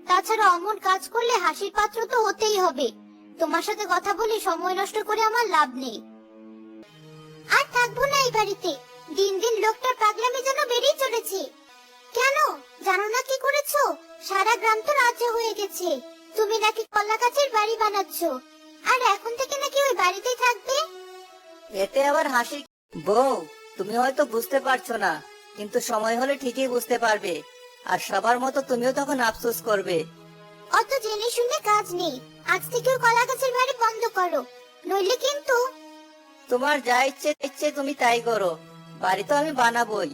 তাছাড়া অমন কাজ করলে হাসির পাত্র তো হতেই হবে। তোমার সাথে কথা বলে সময় নষ্ট করে আমার লাভ নেই। আর থাকবো না এই বাড়িতে। দিন দিন লোকটার পাগলামি যেন বেড়েই চলেছে। কেন জানো না কি করেছো? সারা গ্রাম তো রাজ্য হয়ে গেছে। তুমি নাকি কলা গাছের বাড়ি বানাচ্ছো, আর এখন থেকে নাকি ওই বাড়িতেই থাকবে। এতে আবার হাসি? বউ, তুমি হয়তো বুঝতে পারছো না, কিন্তু সময় হলে ঠিকই বুঝতে পারবে। আর সবার মতো তুমিও তখন আফসোস করবে। অত জেনে শুনে কাজ নেই। আজ থেকে ওই কলা গাছের বাড়ি বন্ধ করো, নইলে কিন্তু। তোমার যা ইচ্ছে ইচ্ছে তুমি তাই করো, বাড়ি তো আমি বানাবোই।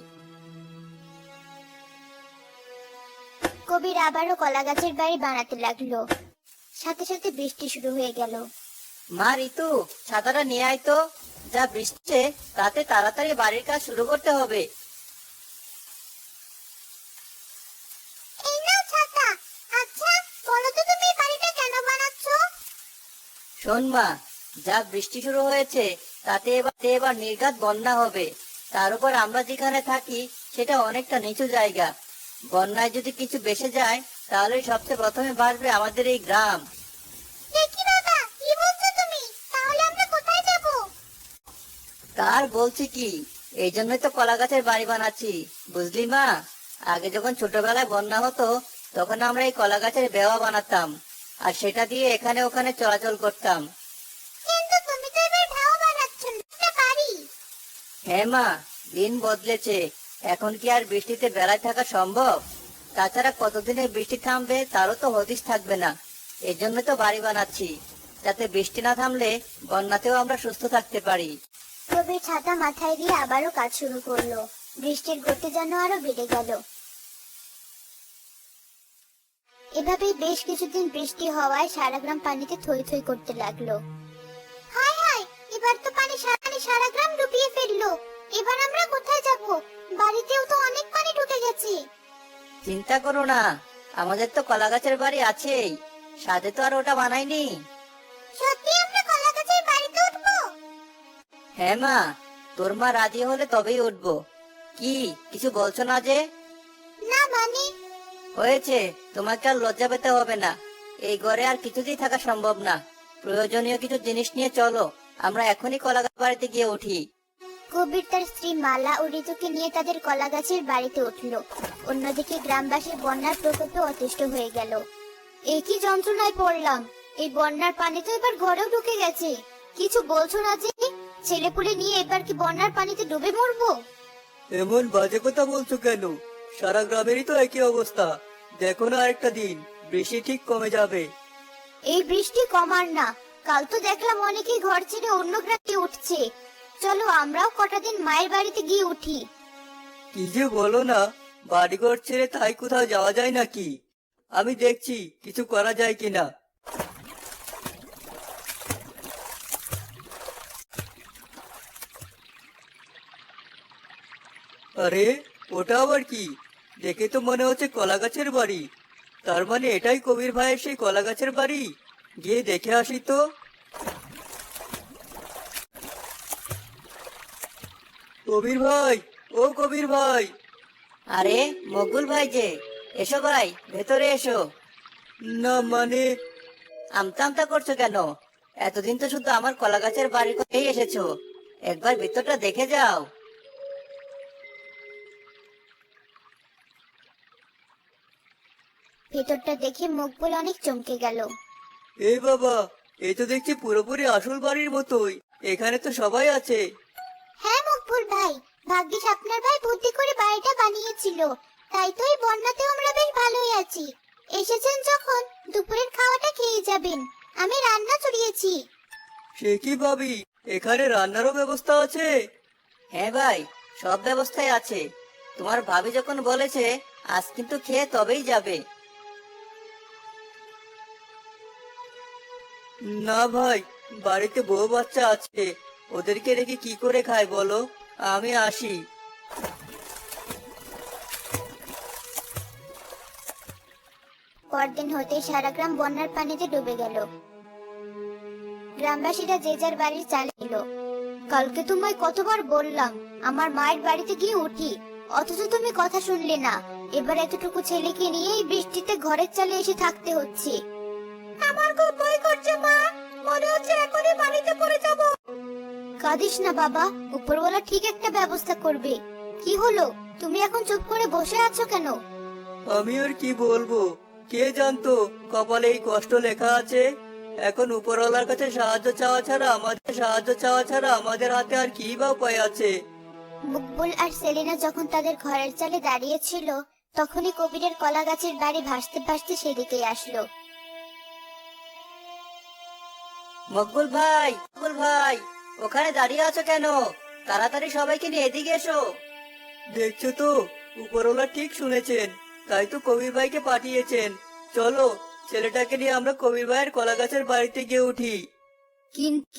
কবির আবারও কলা গাছের বাড়ি বানাতে লাগলো। সাথে সাথে বৃষ্টি শুরু হয়ে গেল। মা ঋতু, ছাতাটা নিয়ে আয় তো। যা বৃষ্টি, তাতে তাড়াতাড়ি বাড়ির কাজ শুরু করতে হবে। এই নাও ছাতা। আচ্ছা বলো তো, তুমি এই বাড়িটা কেন বানাচ্ছো? শোন মা, যা বৃষ্টি শুরু হয়েছে তাতে এবার নির্ঘাত বন্যা হবে। তার উপর আমরা যেখানে থাকি সেটা অনেকটা নিচু জায়গা। বন্যায় যদি কিছু ভেসে যায় তাহলে সবচেয়ে প্রথমে বাঁচবে আমাদের এই গ্রাম। দেখি বাবা, কি বলছো তুমি? তাহলে আমরা কোথায় যাব? তার বলছি কি, এই জন্যই তো কলা গাছের বাড়ি বানাচ্ছি, বুঝলি মা। আগে যখন ছোটবেলায় বন্যা হতো তখন আমরা এই কলা গাছের বেওয়া বানাতাম, আর সেটা দিয়ে এখানে ওখানে চলাচল করতাম। কিন্তু তুমি তো এবার ঢাও বানাচ্ছো না, এটা বাড়ি। হ্যাঁ মা, দিন বদলেছে। এখন কি আর বৃষ্টিতে বেলায় থাকা সম্ভব? তাছাড়া কতদিনে বৃষ্টি থামবে তারও তো হদিশ থাকবে না। এই জন্য তো বাড়ি বানাচ্ছি, যাতে বৃষ্টি না থামলে বন্যাতেও আমরা সুস্থ থাকতে পারি। কবির ছাতা মাথায় দিয়ে আবারও কাজ শুরু করলো। বৃষ্টির গতি যেন আরো বেড়ে গেল। এভাবেই বেশ কিছুদিন বৃষ্টি হওয়ায় সারা গ্রাম পানিতে থই থই করতে লাগলো। হায় হায়, এবার তো পানি সারা গ্রাম ডুবিয়ে ফেললো। এবার আমরা কোথায় যাব? বাড়িতেও তো অনেক পানি ঢুকে গেছে। চিন্তা করো না, আমাদের তো কলা গাছের বাড়ি আছেই, সাথে তো আর ওটা বানাইনি। সত্যি আমরা কলা গাছের বাড়িতে উঠবো? হ্যাঁ মা, তোর মা রাজি হলে তবেই উঠবো। কি কিছু বলছো না যে? না মানে? হয়েছে, তোমাকে আর লজ্জা পেতে হবে না। এই ঘরে আর কিছুতেই থাকা সম্ভব না। প্রয়োজনীয় কিছু জিনিস নিয়ে চলো, আমরা এখনই কলা গাছ বাড়িতে গিয়ে উঠি। কবির তার স্ত্রী মালা ও ঋতুকে নিয়ে তাদের কলা গাছের বাড়িতে উঠলো। অন্যদিকে গ্রামবাসী বন্যার প্রকোপে অতিষ্ঠ হয়ে গেল। এই কি যন্ত্রণায় পড়লাম! এই বন্যার পানি তো এবার ঘরেও ঢুকে গেছে। কিছু বলছো না যে? ছেলেপুলে নিয়ে এবার কি বন্যার পানিতে ডুবে মরবো? এমন বাজে কথা বলছো কেন? সারা গ্রামেরই তো একই অবস্থা। দেখো না, আরেকটা দিন বৃষ্টি ঠিক কমে যাবে। এই বৃষ্টি কমার না। কাল তো দেখলাম অনেকেই ঘর ছেড়ে অন্য গ্রামে উঠছে। চলো আমরাও কটা দিন মায়ের বাড়িতে গিয়ে উঠি। কি যে বলো না, বাড়িঘর ছেড়ে তাই কোথাও যাওয়া যায় নাকি? আমি দেখছি কিছু করা যায় কিনা। আরে, ওটা আবার কি? দেখে তো মনে হচ্ছে কলা গাছের বাড়ি। তার মানে এটাই কবির ভাইয়ের সেই কলা গাছের বাড়ি। গিয়ে দেখে আসি তো। কবির ভাই, ও কবির ভাই! আরে মকবুল ভাই যে, এসো ভাই, ভেতরে এসো। না মানে, আমতা আমতা করছো কেন? এতদিন তো শুধু আমার কলা গাছের বাড়ির কথাই এসেছো, একবার ভিতরটা দেখে যাও। ভেতরটা দেখে মকবুল অনেক চমকে গেল। এই বাবা, এই তো দেখছি পুরোপুরি আসল বাড়ির মতোই। এখানে তো সবাই আছে। হ্যাঁ মকবুল ভাই, ভাগ্যিস আপনার ভাই বুদ্ধি করে বাড়িটা বানিয়েছিল। তাই তো এই বন্যাতেও আমরা বেশ ভালোই আছি। এসেছেন যখন দুপুরের খাওয়াটা খেয়ে যাবেন। আমি রান্না চড়িয়েছি। সে কি ভাবি, এখানে রান্নারও ব্যবস্থা আছে? হ্যাঁ ভাই, সব ব্যবস্থাই আছে। তোমার ভাবি যখন বলেছে, আজ কিন্তু খেয়ে তবেই যাবে। না ভাই, বাড়িতে বউ বাচ্চা আছে, ওদেরকে রেখে কি করে খায় বলো? আমি আসি। পরদিন হতেই সারা গ্রাম বন্যার পানিতে ডুবে গেল। গ্রামবাসীরা যে যার বাড়ির চাল এলো। কালকে তোমায় কতবার বললাম আমার মায়ের বাড়িতে গিয়ে উঠি, অথচ তুমি কথা শুনলে না। এবার এতটুকু ছেলেকে নিয়ে এই বৃষ্টিতে ঘরের চালে এসে থাকতে হচ্ছে। আমার খুব ভয় করছে মা, মনে হচ্ছে এখনই পানিতে পড়ে যাব। কাঁদিস না বাবা, উপরওয়ালা ঠিক একটা ব্যবস্থা করবে। কি হলো, তুমি এখন চুপ করে বসে আছো কেন? আমি আর কি বলবো, কে জানতো কপালে এই কষ্ট লেখা আছে। এখন উপরওয়ালার কাছে সাহায্য চাওয়া ছাড়া আমাদের হাতে আর কি বা উপায় আছে। মকবুল আর সেলিনা যখন তাদের ঘরের চালে দাঁড়িয়ে ছিল, তখনই কবিরের কলা গাছের বাড়ি ভাসতে ভাসতে সেদিকে আসলো। মকবুল ভাই, ওখানে দাঁড়িয়ে আছো কেন? তাড়াতাড়ি সবাইকে নিয়ে এদিকে এসো। দেখছো তো, উপরওয়ালা ঠিক শুনেছেন, তাই তো কবির ভাইকে পাঠিয়েছেন। চলো, ছেলেটাকে নিয়ে আমরা কবির ভাইয়ের কলা গাছের বাড়িতে গিয়ে উঠি।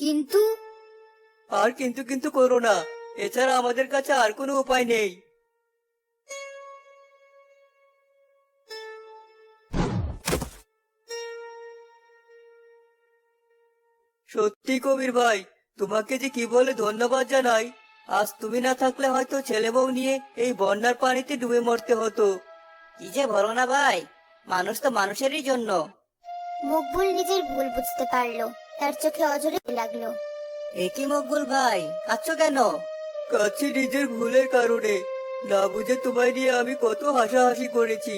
কিন্তু আর কিন্তু করো না, এছাড়া আমাদের কাছে আর কোনো উপায় নেই। সত্যি কবির ভাই, তোমাকে যে কি বলে ধন্যবাদ জানাই। আজ তুমি না থাকলে হয়তো ছেলে বউ নিয়ে এই বন্যার পানিতে ডুবে মরতে হতো। কি যে বলো না ভাই, মানুষ তো মানুষেরই জন্য। মকবুল নিজের ভুল বুঝতে পারলো, তার চোখে অঝরে লাগলো। এ কি মকবুল ভাই, কাঁদছো কেন? কাছে নিজের ভুলের কারণে, না বুঝে তোমায় নিয়ে আমি কত হাসাহাসি করেছি।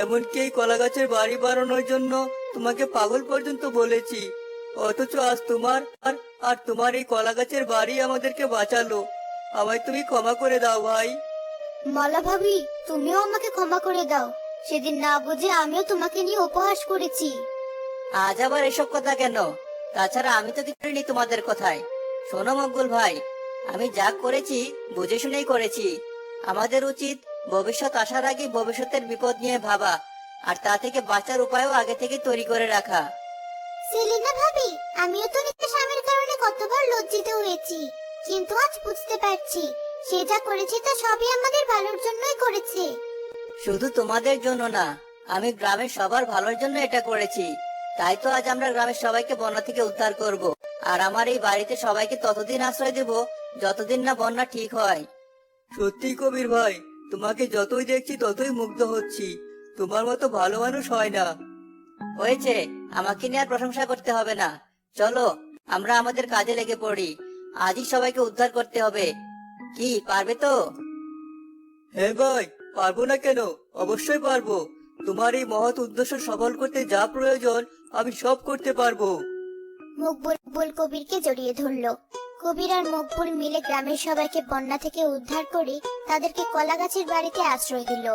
এমনকি এই কলা গাছের বাড়ি বানানোর জন্য তোমাকে পাগল পর্যন্ত বলেছি। অথচ আজ তোমার আর তোমার এই কলা গাছের বাড়ি আমাদেরকে বাঁচালো। আমায় তুমি ক্ষমা করে দাও ভাই। মালা ভাবি, তুমিও আমাকে ক্ষমা করে দাও। সেদিন না বুঝে আমিও তোমাকে নিয়ে উপহাস করেছি। আজ আবার এসব কথা কেন? তাছাড়া আমি তো কিছু করিনি তোমাদের কথায়। শোনো মকবুল ভাই, আমি যা করেছি বুঝে শুনেই করেছি। আমাদের উচিত ভবিষ্যৎ আসার আগে ভবিষ্যতের বিপদ নিয়ে ভাবা, আর তা থেকে বাঁচার উপায়ও আগে থেকে তৈরি করে রাখা। সেলিনা ভাবি, আমিও তো নিজের স্বামীর কারণে কতবার লজ্জিত হয়েছি, কিন্তু আজ বুঝতে পারছি সে যা করেছে তা সবই আমাদের ভালোর জন্যই করেছে। শুধু তোমাদের জন্য না, আমি গ্রামের সবার ভালোর জন্য এটা করেছি। তাই তো আজ আমরা গ্রামের সবাইকে বন্যা থেকে উদ্ধার করব, আর আমার এই বাড়িতে সবাইকে ততদিন আশ্রয় দেব যতদিন না বন্যা ঠিক হয়। সত্যি কবির ভাই, তোমাকে যতই দেখছি ততই মুগ্ধ হচ্ছি। তোমার মতো ভালো মানুষ হয় না। হয়েছে, আমাকে নিয়ে আর প্রশংসা করতে হবে না। চলো, আমরা আমাদের কাজে লেগে পড়ি। আজই সবাইকে উদ্ধার করতে হবে। কি পারবে তো? হ্যাঁ ভাই, পারবো না কেন, অবশ্যই পারবো। তোমার এই মহৎ উদ্দেশ্য সফল করতে যা প্রয়োজন আমি সব করতে পারবো। মকবুল কবিরকে জড়িয়ে ধরলো। কবির আর মকবুল মিলে গ্রামের সবাইকে বন্যা থেকে উদ্ধার করে তাদেরকে কলা গাছের বাড়িতে আশ্রয় দিল।